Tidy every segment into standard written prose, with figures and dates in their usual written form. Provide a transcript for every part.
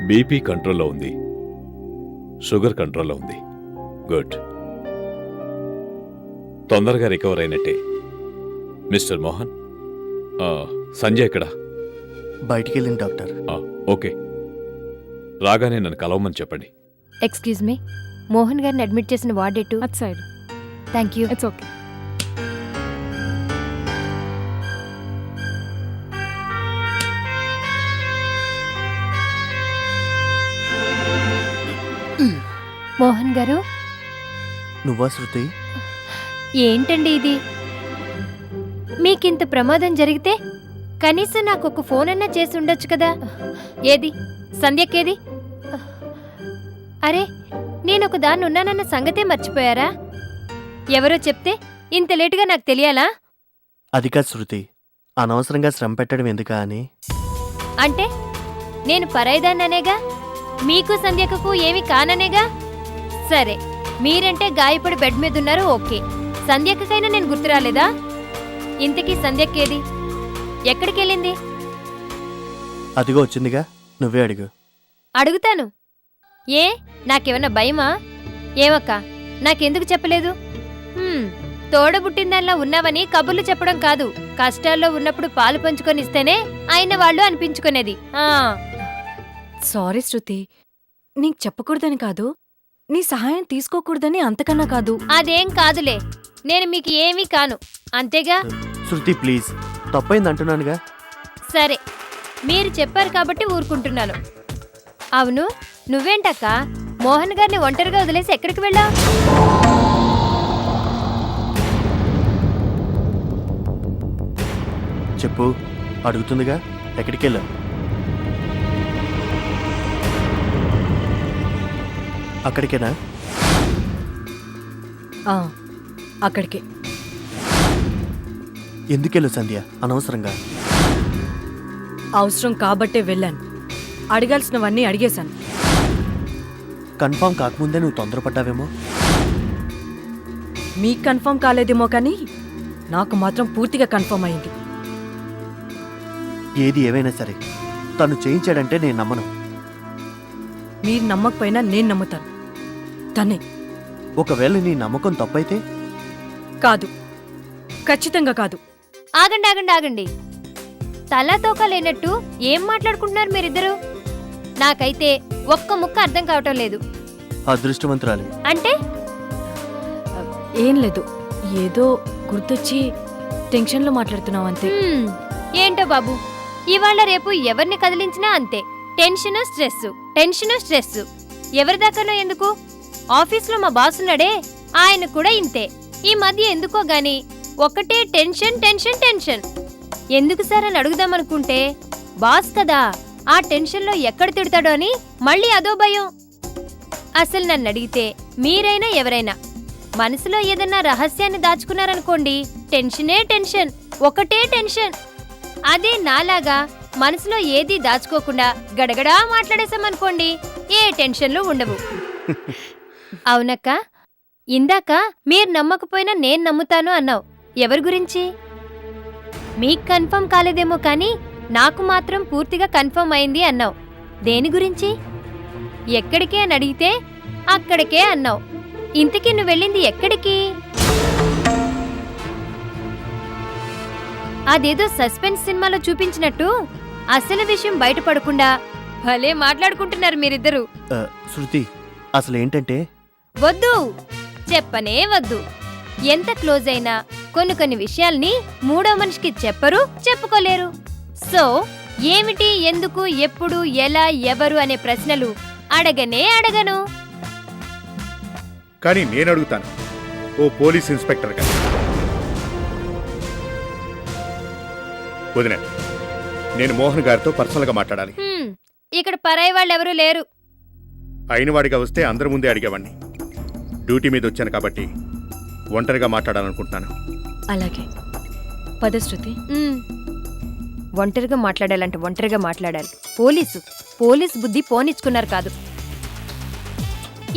BP కంట్రోల్లో ఉంది, sugar కంట్రోల్లో ఉంది. గుడ్, తొందరగా రికవర్ అయినట్టే. మిస్టర్ మోహన్, సంజయ్ ఎక్కడ? బయటికి వెళ్ళింది డాక్టర్. ఓకే, రాగానే నన్ను కలవమని చెప్పండి. ఎక్స్క్యూజ్ మీ, మోహన్ గారిని అడ్మిట్ చేసిన వార్డ్ ఎటు? At side. Thank you. It's okay. Mohan గారు, నువ్వా శృతి? ఏంటండి ఇది? మీకింత ప్రమాదం జరిగితే కనీసం నాకు ఒక ఫోన్ అన్నా చేసి ఉండొచ్చు కదా. ఏది సంధ్యకేది? అరే, నేనొక దాన్ని ఉన్నానన్న సంగతే మర్చిపోయారా? ఎవరో చెప్తే ఇంత లేటుగా నాకు తెలియాలా? అది కాదు శృతి, అనవసరంగా శ్రమ పెట్టడం ఎందుకా అని. అంటే నేను పరాయిదాన్ననేగా, మీకు సంధ్యకు ఏమీ కాననేగా. సరే, మీరంటే గాయపడి బెడ్ మీద ఉన్నారు, ఓకే. సంధ్యకైనా నేను గుర్తు రాలేదా? ఇంతకీ సంధ్యకేది? ఎక్కడికెళ్ళింది? అదిగో వచ్చిందిగా, నువ్వే అడుగు. అడుగుతాను. ఏ, నాకేమన్నా భయమా? ఏమక్క, నాకెందుకు చెప్పలేదు? తోడబుట్టిందల్లా ఉన్నావని కబుర్లు చెప్పడం కాదు, కష్టాల్లో ఉన్నప్పుడు పాలు పంచుకొని ఇస్తేనే అయిన వాళ్ళు అనిపించుకునేది. సారీ శృతి, నీకు చెప్పకూడదని కాదు, నీ సహాయం తీసుకోకూడదని అంతకన్నా కాదు. అదేం కాదులే, నేను మీకు ఏమీ కాను, అంతేగా. శృతి ప్లీజ్, తప్పైంది అంటున్నానుగా. సరే, మీరు చెప్పారు కాబట్టి ఊరుకుంటున్నాను. అవును, నువ్వేంటక్క మోహన్ గారిని ఒంటరిగా వదిలేసి ఎక్కడికి వెళ్ళావు? చెప్పు, అడుగుతుందిగా, ఎక్కడికి వెళ్ళావు? అక్కడికేనా? అక్కడికే. ఎందుకెళ్ళు సంధ్య అనవసరంగా? అవసరం కాబట్టే వెళ్ళాను, అడగాల్సినవన్నీ అడిగేశాను. కన్ఫామ్ కాకముందే నువ్వు తొందరపడ్డావేమో. మీకు కన్ఫర్మ్ కాలేదేమో కానీ నాకు మాత్రం పూర్తిగా కన్ఫర్మ్ అయింది. ఏది ఏవైనా సరే తను చేయించాడంటే నేను నమ్మను. మీరు నమ్మకపోయినా నేను నమ్ముతాను, తనే. ఒకవేళ నీ నమ్మకం తప్పైతే? కాదు, ఖచ్చితంగా కాదు. ఆగండి ఆగండి ఆగండి, తలాతోక లేనట్టు ఏం మాట్లాడుకుంటున్నారు మీరిద్దరు? నాకైతే ఒక్క ముక్క అర్థం కావటం లేదు. అదృష్టవంతురాలి. అంటే? ఏం లేదు, ఏదో గుర్తొచ్చి టెన్షన్లో మాట్లాడుతున్నావు అంతే. ఏంటో బాబు, ఇవాళ రేపు ఎవరిని కదిలించినా అంతే, టెన్షన్ స్ట్రెస్, టెన్షన్ స్ట్రెస్. ఎవరిదాకానో ఎందుకు? ఆఫీస్లో మా బాస్ ఉన్నాడే, ఆయన కూడా ఇంతే. ఈ మధ్య ఎందుకో గాని ఒకటే టెన్షన్ టెన్షన్ టెన్షన్. ఎందుకు సార్ అని అడుగుదామనుకుంటే, బాస్ కదా, ఆ టెన్షన్లో ఎక్కడ తిడతాడో అని మళ్ళీ అదో భయం. అసలు నన్ను అడిగితే మీరైనా ఎవరైనా మనసులో ఏదన్నా రహస్యాన్ని దాచుకున్నారనుకోండి, టెన్షనే టెన్షన్, ఒకటే టెన్షన్. అదే నాలాగా మనసులో ఏదీ దాచుకోకుండా గడగడా మాట్లాడేశామనుకోండి, ఏ టెన్షన్లు ఉండవు. అవునక్క, ఇందాక మీరు నమ్మకపోయినా నేను నమ్ముతాను అన్నావు. ఎవరి గురించి? మీకు కన్ఫర్మ్ కాలేదేమో కానీ నాకు మాత్రం పూర్తిగా కన్ఫర్మ్ అయింది అన్నావు. దేని గురించి? ఎక్కడికే అని అడిగితే అక్కడికే అన్నావు. ఇంతకీ నువ్వు వెళ్ళింది ఎక్కడికి? అదేదో సస్పెన్స్ సినిమాలో చూపించినట్టు అసలు విషయం బయటపడకుండా భలే మాట్లాడుకుంటున్నారు మీరిద్దరు. శృతి, అసలు ఏంటంటే? వద్దు, చెప్పనే వద్దు. ఎంత క్లోజ్ అయినా కొన్ని విషయాల్ని మూడో మనిషికి చెప్పరు, చెప్పుకోలేరు. సో ఏమిటి, ఎందుకు, ఎప్పుడు, ఎలా, ఎవరు అనే ప్రశ్నలు అడగనే అడగను. కానీ నేను అడుగుతాను, ఓ పోలీస్ ఇన్స్పెక్టర్ గారు. వదిన, నేను మోహన్ గారితో పర్సనల్గా మాట్లాడాలి. ఇక్కడ పరాయి వాళ్ళెవరూ లేరు. అయినవాడిగా వస్తే అందరి ముందే అడిగేవాడిని. డ్యూటీ మీద వచ్చాను కాబట్టి ఒంటరిగా మాట్లాడాలనుకుంటున్నాను. అలాగే పద శృతి. ఒంటరిగా మాట్లాడాలంటే ఒంటరిగా మాట్లాడాలి. పోలీస్ బుద్ధి పోనిచ్చుకున్నారు కాదు.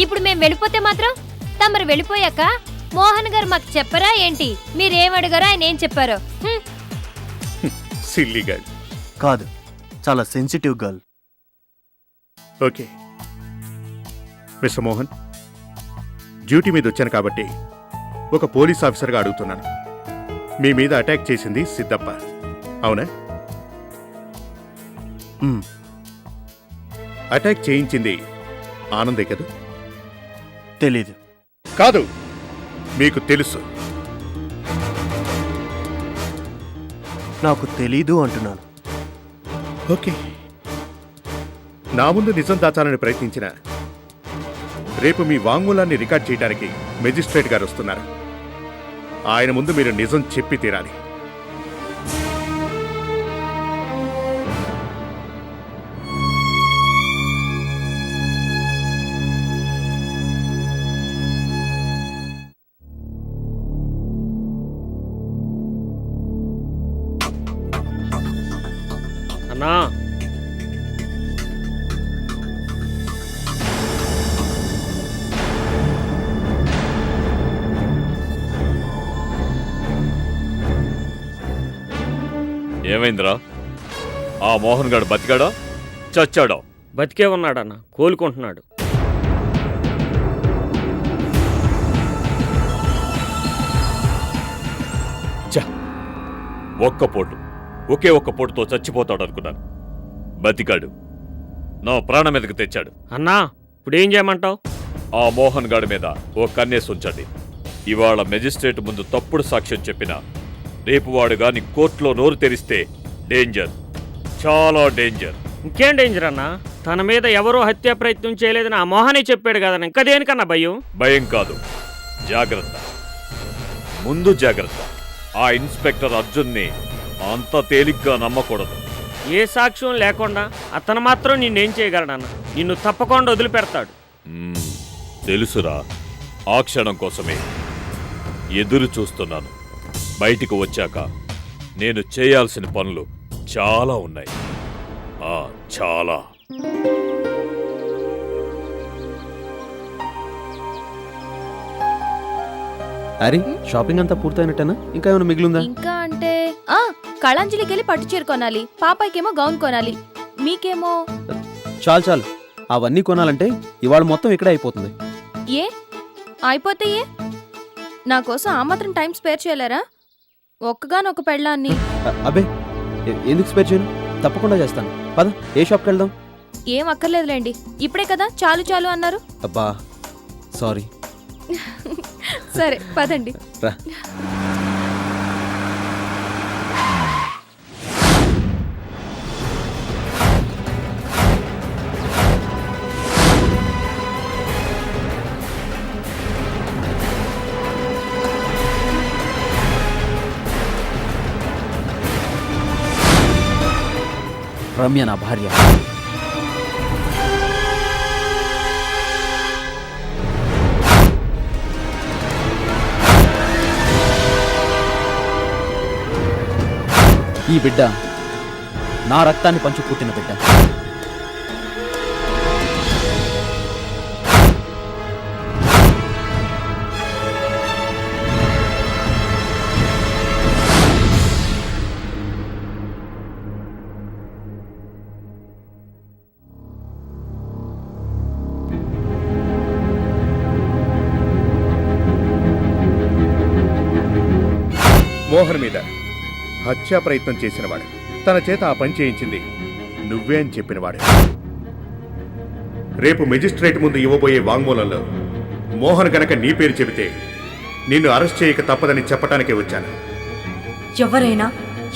ఇప్పుడు మేం వెళ్ళిపోతే మాత్రం తమరు వెళ్ళిపోయాక మోహన్ గారు మాకు చెప్పరా ఏంటి? మీరేం అడిగారో ఆయన ఏం చెప్పారో? Silly girl. కాదు, చాలా sensitive girl. Okay mister Mohan, duty మీద వచ్చాను కాబట్టి ఒక పోలీస్ ఆఫీసర్గా అడుగుతున్నాను. మీ మీద అటాక్ చేసింది సిద్ధప్ప, అవునా? మ్, అటాక్ చేయించింది ఆనందే కదా? తెలీదు. కాదు, మీకు తెలుసు. నాకు తెలీదు అంటున్నాను. ఓకే, నా ముందు నిజం దాచాలని ప్రయత్నించిన రేపు మీ వాంగ్మూలాన్ని రికార్డ్ చేయడానికి మెజిస్ట్రేట్ గారు వస్తున్నారు. ఆయన ముందు మీరు నిజం చెప్పి తీరాలి. అన్నా ఏమైందిరా? ఆ మోహన్ గాడు బతికాడా చచ్చాడా? బతికే ఉన్నాడన్న, కోలుకుంటున్నాడు. ఒక్క పోటు, ఒకే ఒక్క పోటుతో చచ్చిపోతాడు అనుకున్నాను. బతికాడు, నా ప్రాణం మీదకి తెచ్చాడు. అన్నా ఇప్పుడేం చేయమంటావు? ఆ మోహన్ గాడి మీద ఓ కన్నేసి ఉంచండి. ఇవాళ మెజిస్ట్రేట్ ముందు తప్పుడు సాక్ష్యం చెప్పినా రేపు వాడు గాని కోర్టులో నోరు తెరిస్తే డేంజర్, చాలా డేంజర్. ఇంకేం డేంజర్ అన్నా? తన మీద ఎవరూ హత్యా ప్రయత్నం చేయలేదని ఆ మోహనే చెప్పాడు కదన్నా, ఇంకా దేనికన్నా భయం? భయం కాదు, జాగ్రత్త, ముందు జాగ్రత్త. ఆ ఇన్స్పెక్టర్ అర్జున్ని అంత తేలిగ్గా నమ్మకూడదు. ఏ సాక్ష్యం లేకుండా అతను మాత్రం నిన్నేం చేయగలడన్నా? నిన్ను తప్పకుండా వదిలిపెడతాడు. తెలుసురా, ఆ క్షణం కోసమే ఎదురు చూస్తున్నాను. బయటికి వచ్చాక నేను చేయాల్సిన పనులు చాలా ఉన్నాయి. చాలా. అరే, షాపింగ్ అంతా పూర్తయినట్టేనా? ఇంకా ఏమైనా మిగిలిందా? ఇంకా అంటే కళాంజలికి వెళ్ళి పట్టు చీర కొనాలి, పాపాయికేమో గౌన్ కొనాలి, మీకేమో చాలు చాలు, అవన్నీ కొనాలంటే ఇవాళ మొత్తం ఇక్కడే అయిపోతుంది. ఏ అయిపోతే ఏ? నా కోసం ఆ మాత్రం టైం స్పేర్ చేయలేరా? ఒక్కగానొక పెళ్ళాన్ని. అబ్బే, ఎందుకు స్పేర్ చేయను? తప్పకుండా చేస్తాను. పద, ఏ షాప్కి వెళ్దాం? ఏం అక్కర్లేదులేండి, ఇప్పుడే కదా చాలు చాలు అన్నారు. అబ్బా సారీ. సరే పదండి. రా. రమ్య నా భార్య. ఈ బిడ్డ నా రక్తాన్ని పంచు పుట్టిన బిడ్డ. మోహన్ మీద హత్యా ప్రయత్నం చేసినవాడు, తన చేత ఆ పని చేయించింది నువ్వే అని చెప్పినవాడు. రేపు మెజిస్ట్రేట్ ముందు ఇవ్వబోయే వాంగ్మూలంలో మోహన్ గనక నీ పేరు చెబితే నిన్ను అరెస్ట్ చేయక తప్పదని చెప్పటానికే వచ్చాను. ఎవరైనా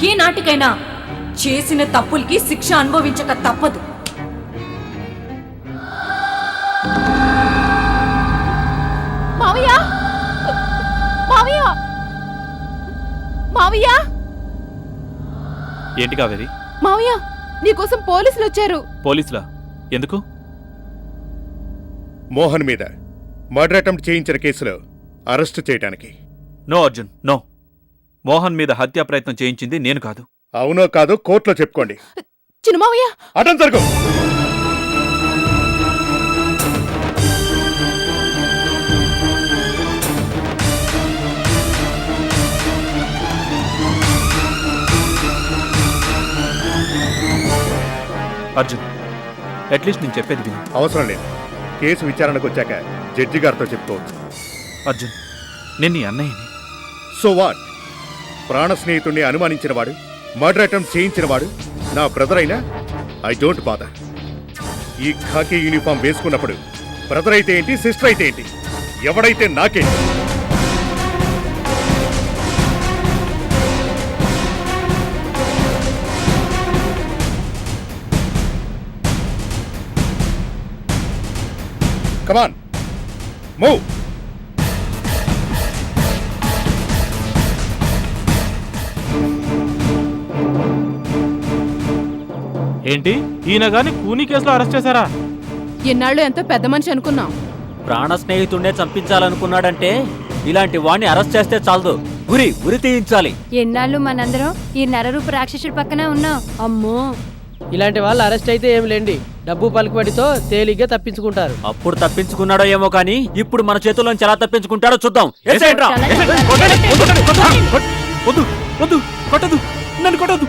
ఏ నాటికైనా చేసిన తప్పులకి శిక్ష అనుభవించక తప్పదు. మావయ్య, మావయ్య, మావయ్య, ఏంటి కావేరి? మావయ్య, నీకోసం పోలీసులు వచ్చారు. పోలీసులా? ఎందుకు? మోహన్ మీద మర్డర్ అటెంప్ట్ చేయించిన కేసులో అరెస్టు చేయడానికి. No Arjun, no. మోహన్ మీద హత్యా ప్రయత్నం చేయించింది నేను కాదు. అవునో కాదో కోర్టులో చెప్పుకోండి. చిన్న మావయ్య, అటెంప్ట్ జరుగు. అర్జున్, అట్లీస్ట్ నేను చెప్పేది విను. అవసరం లేదు. కేసు విచారణకు వచ్చాక జడ్జి గారితో చెప్పుకోవచ్చు. అర్జున్, నేను నీ అన్నయ్యని. So what? ప్రాణ స్నేహితుడిని అనుమానించినవాడు, మర్డర్ అటెంప్ట్ చేయించినవాడు నా బ్రదర్ అయినా ఐ డోంట్ బాదర్. ఈ ఖాకీ యూనిఫామ్ వేసుకున్నప్పుడు బ్రదర్ అయితే ఏంటి, సిస్టర్ అయితే ఏంటి, ఎవడైతే నాకేంటి? కమాన్, మూవ్. ఏంటి ఈయన గాని కూనీ కేసులో అరెస్ట్ చేశారా? ఎన్నాళ్ళు ఎంతో పెద్ద మనిషి అనుకున్నాం. ప్రాణ స్నేహితుడినే చంపించాలనుకున్నాడంటే ఇలాంటి వాణ్ణి అరెస్ట్ చేస్తే చాలదు, ఉరి తీయించాలి. ఎన్నాళ్ళు మనందరం ఈ నరరూప రాక్షసుడి పక్కన ఉన్నాం. అమ్మో, ఇలాంటి వాళ్ళు అరెస్ట్ అయితే ఏం లేండి, డబ్బు పలుకుబడితో తేలిగ్గా తప్పించుకుంటారు. అప్పుడు తప్పించుకున్నాడో ఏమో కానీ ఇప్పుడు మన చేతుల్లోంచి ఎలా తప్పించుకుంటాడో చూద్దాం. వద్దు వద్దు, కొట్టదు, నన్ను కొట్టదు.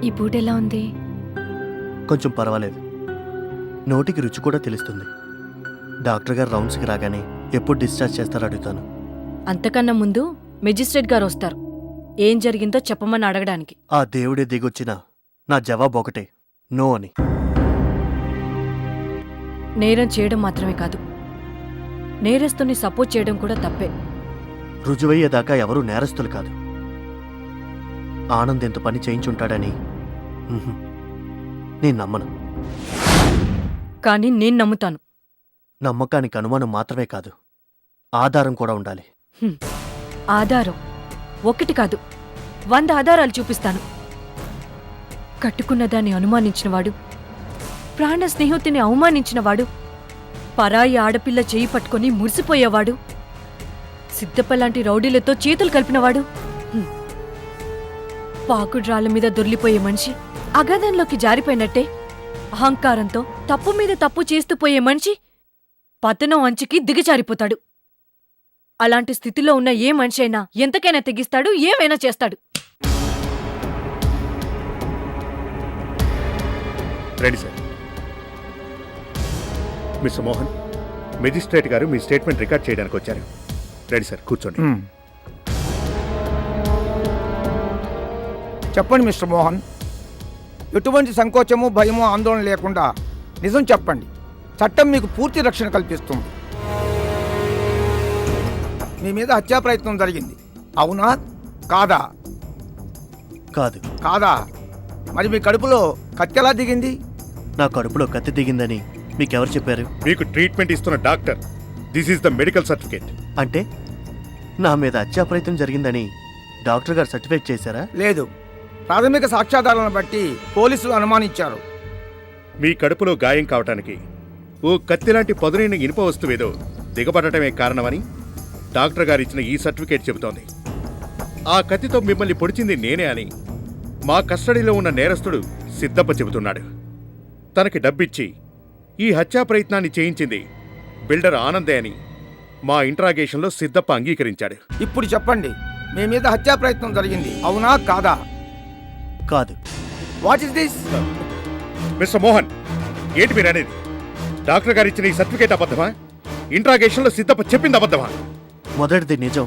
ఈ పూట ఎలా ఉంది? కొంచెం పర్వాలేదు. నోటికి రుచి కూడా తెలుస్తుంది. డాక్టర్ గారు రౌండ్స్కి రాగానే ఎప్పుడు డిశ్చార్జ్ చేస్తారో అడుగుతాను. అంతకన్నా ముందు మెజిస్ట్రేట్ గారు వస్తారు, ఏం జరిగిందో చెప్పమని అడగడానికి. ఆ దేవుడే దిగొచ్చినా నా జవాబు ఒకటే, నో అని. నేరం చేయడం మాత్రమే కాదు, నేరస్తుని సపోర్ట్ చేయడం కూడా తప్పే. రుజువయ్యేదాకా ఎవరూ నేరస్తులు కాదు. ఆనంద్ ఎంత పని చేయించుంటాడని నేను నమ్మను. కానీ నేను నమ్ముతాను. నమ్మకానికి అనుమానం మాత్రమే కాదు, ఆధారం కూడా ఉండాలి. ఆధారం ఒకటి కాదు, 100 ఆధారాలు చూపిస్తాను. కట్టుకున్న దాన్ని అనుమానించినవాడు, ప్రాణ స్నేహితుని అవమానించినవాడు, పరాయి ఆడపిల్ల చేయి పట్టుకొని మురిసిపోయేవాడు, సిద్ధప్పలాంటి రౌడీలతో చేతులు కలిపినవాడు, పాకుడ్రాళ్ల మీద దొర్లిపోయే మనిషి, అగాధంలోకి జారిపోయినట్టే అహంకారంతో తప్పు మీద తప్పు చేస్తూ పోయే మనిషి పతనం అంచుకి దిగజారిపోతాడు. అలాంటి స్థితిలో ఉన్న ఏ మనిషి అయినా ఎంతకైనా తెగిస్తాడు, ఏమైనా చేస్తాడు. Ready sir. Mister Mohan, magistrate గారు మీ స్టేట్మెంట్ రికార్డ్ చేయడానికి వచ్చారు. రెడీ సార్, కూర్చోండి. చెప్పండి మిస్టర్ మోహన్, ఎటువంటి సంకోచము భయము ఆందోళన లేకుండా నిజం చెప్పండి. చట్టం మీకు పూర్తి రక్షణ కల్పిస్తుంది. మీ మీద హత్యా ప్రయత్నం జరిగింది, అవునా కాదా? కాదు. కాదా? మరి మీ కడుపులో కత్తి ఎలా దిగింది? నా కడుపులో కత్తి దిగిందని మీకెవరు చెప్పారు? మీకు ట్రీట్మెంట్ ఇస్తున్న doctor. This is the medical certificate. అంటే నా మీద హత్యా ప్రయత్నం జరిగిందని డాక్టర్ గారు సర్టిఫికేట్ చేశారా? లేదు, ప్రాథమిక సాక్ష్యాధారాలను బట్టి పోలీసులు అనుమానించారు. మీ కడుపులో గాయం కావటానికి ఓ కత్తిలాంటి పదునైన ఇనుప వస్తువేదో దిగబడటమే కారణమని డాక్టర్ గారు ఇచ్చిన ఈ సర్టిఫికేట్ చెబుతోంది. ఆ కత్తితో మిమ్మల్ని పొడిచింది నేనే అని మా కస్టడీలో ఉన్న నేరస్తుడు సిద్ధప్ప చెబుతున్నాడు. తనకి డబ్బిచ్చి ఈ హత్యా ప్రయత్నాన్ని చేయించింది బిల్డర్ ఆనందే అని మా ఇంట్రాగేషన్లో సిద్ధప్ప అంగీకరించాడు. ఇప్పుడు చెప్పండి, మీ మీద హత్యా ప్రయత్నం జరిగింది, అవునా కాదా? కాదు. What is this? Mister Mohan, ఏంటి మీరు అనేది? డాక్టర్ గారు ఇచ్చిన ఈ సర్టిఫికేట్ అబద్ధమా? ఇంట్రాగేషన్లో సిద్ధప్ప చెప్పింది అబద్ధమా? మొదటిది నిజం,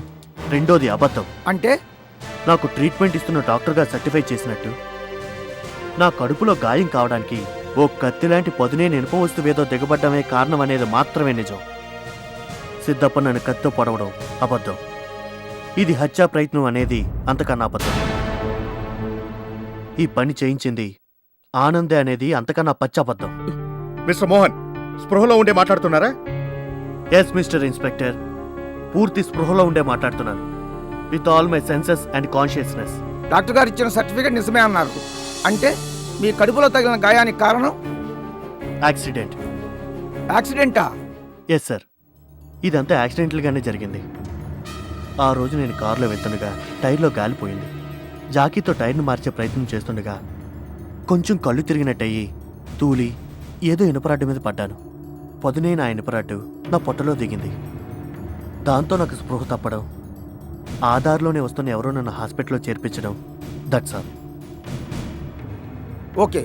రెండోది అబద్ధం. అంటే నాకు ట్రీట్మెంట్ ఇస్తున్న డాక్టర్ గారు సర్టిఫై చేసినట్టు నా కడుపులో గాయం కావడానికి ఓ కత్తిలాంటి పొదినే ఇనుప వస్తువేదో దిగబడ్డమే కారణం అనేది మాత్రమే నిజం. సిద్ధప్ప నన్ను కత్తితో పొడవడం అబద్ధం. ఇది హత్యా ప్రయత్నం అనేది అంతకన్నా అబద్ధం. ఈ పని చేయించింది ఆనందే అనేది అంతకన్నా పచ్చబద్ధం. మిస్టర్ మోహన్, స్పృహలో ఉండే మాట్లాడుతున్నారా? ఎస్ మిస్టర్ ఇన్స్పెక్టర్, పూర్తి స్పృహలో ఉండే మాట్లాడుతున్నాను. With all my senses and consciousness. Doctor గారు ఇచ్చిన సర్టిఫికేట్ నిజమే అన్నారు. అంటే మీ కడుపులో తగిలిన గాయానికి కారణం యాక్సిడెంట్. యాక్సిడెంటా? ఎస్ సార్, ఇదంతా యాక్సిడెంటల్గానే జరిగింది. ఆ రోజు నేను కారులో వెళ్తుండగా టైర్లో గాలిపోయింది. జాకీతో టైర్ను మార్చే ప్రయత్నం చేస్తుండగా కొంచెం కళ్ళు తిరిగినట్టయి తూలి ఏదో ఇనుపరాడ్డు మీద పడ్డాను. పొదునైన ఆ ఇనుపరాడ్డు నా పొట్టలో దిగింది. దాంతో నాకు స్పృహ తప్పడం, ఆ దారిలోనే వస్తున్న ఎవరో నన్ను హాస్పిటల్లో చేర్పించడం, that's all. Okay.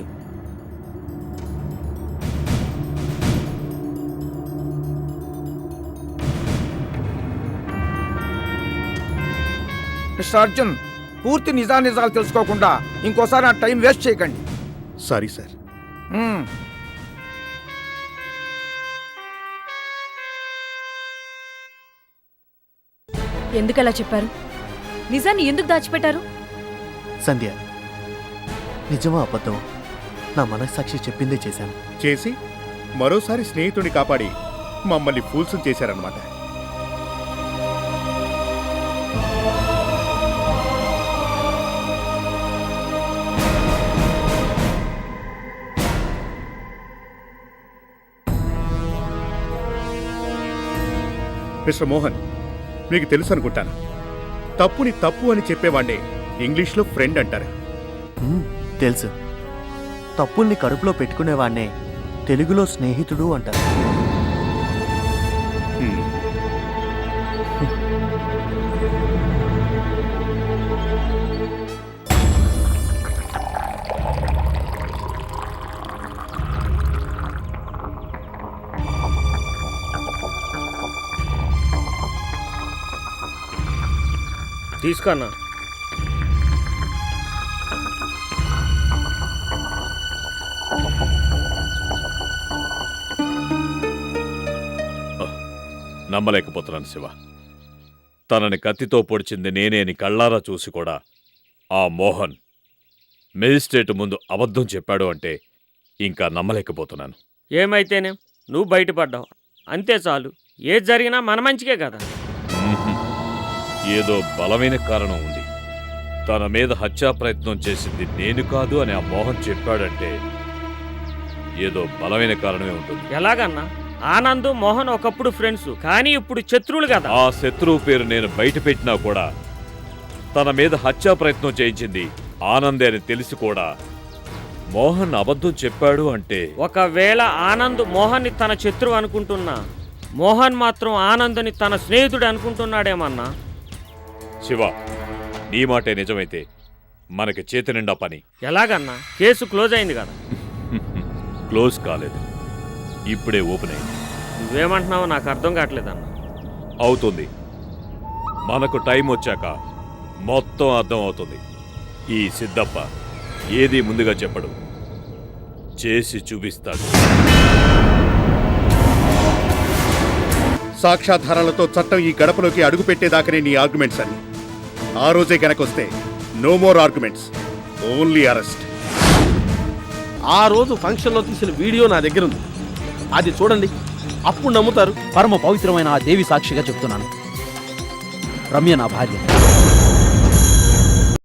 Mister Arjun, పూర్తి నిజాలు తెలుసుకోకుండా ఇంకోసారి నా టైం వేస్ట్ చేయకండి. Sorry sir. ఎందుకలా చెప్పారు? నిజాన్ని ఎందుకు దాచిపెట్టారు? సంధ్య, నిజమా అబద్ధం నా మనస్సాక్షి చెప్పిందే చేశాను. చేసి మరోసారి స్నేహితుడిని కాపాడి మమ్మల్ని ఫూల్స్ చేశారన్నమాట. మిస్టర్ మోహన్, మీకు తెలుసు అనుకుంటాను, తప్పుని తప్పు అని చెప్పేవాడిని ఇంగ్లీష్లో ఫ్రెండ్ అంటారు. తెలుసు. తప్పుల్ని కడుపులో పెట్టుకునేవాడినే తెలుగులో స్నేహితుడు అంటారు. తీసుకున్నా. నమ్మలేకపోతున్నాను శివ. తనని కత్తితో పొడిచింది నేనే అని కళ్ళారా చూసి కూడా ఆ మోహన్ మెజిస్ట్రేట్ ముందు అబద్ధం చెప్పాడు అంటే ఇంకా నమ్మలేకపోతున్నాను. ఏమైతేనే నువ్వు బయటపడ్డావు, అంతే చాలు. ఏది జరిగినా మన మంచికే కదా. ఏదో బలమైన కారణం ఉంది. తన మీద హత్యా ప్రయత్నం చేసింది నేను కాదు అని ఆ మోహన్ చెప్పాడంటే ఏదో బలమైన కారణమే ఉంటుంది. ఎలాగన్నా? ఆనంద్ మోహన్ ఒకప్పుడు ఫ్రెండ్స్, కానీ ఇప్పుడు శత్రువులు కదా. ఆ శత్రువు పేరు నేను బయట పెట్టినా కూడా తన మీద హత్యా ప్రయత్నం చేయించింది ఆనందే అని తెలిసి కూడా మోహన్ అబద్ధం చెప్పాడు అంటే, ఒకవేళ ఆనంద్ మోహన్ని తన శత్రువు అనుకుంటున్నా, మోహన్ మాత్రం ఆనంద్ని తన స్నేహితుడు అనుకుంటున్నాడేమన్నా. శివ, నీ మాటే నిజమైతే మనకి చేతి నిండా పని. ఎలాగన్నా? కేసు క్లోజ్ అయింది కదా. క్లోజ్ కాలేదు, ఇప్పుడే ఓపెన్ అయింది. నువ్వేమంటున్నావో నాకు అర్థం కావట్లేదన్న. అవుతుంది. మనకు టైం వచ్చాక మొత్తం అర్థం అవుతుంది. ఈ సిద్ధప్ప ఏది ముందుగా చెప్పడు, చేసి చూపిస్తాడు. సాక్ష్యాధారాలతో చట్టం ఈ గడపలోకి అడుగుపెట్టేదాకనే నీ ఆర్గ్యుమెంట్స్ అని. ఆ రోజే గనకొస్తే no more arguments, only arrest. ఆ రోజు ఫంక్షన్లో తీసిన వీడియో నా దగ్గర ఉంది, అది చూడండి, అప్పుడు నమ్ముతారు. పరమ పవిత్రమైన ఆ దేవి సాక్షిగా చెప్తున్నాను, రమ్య నా భార్య.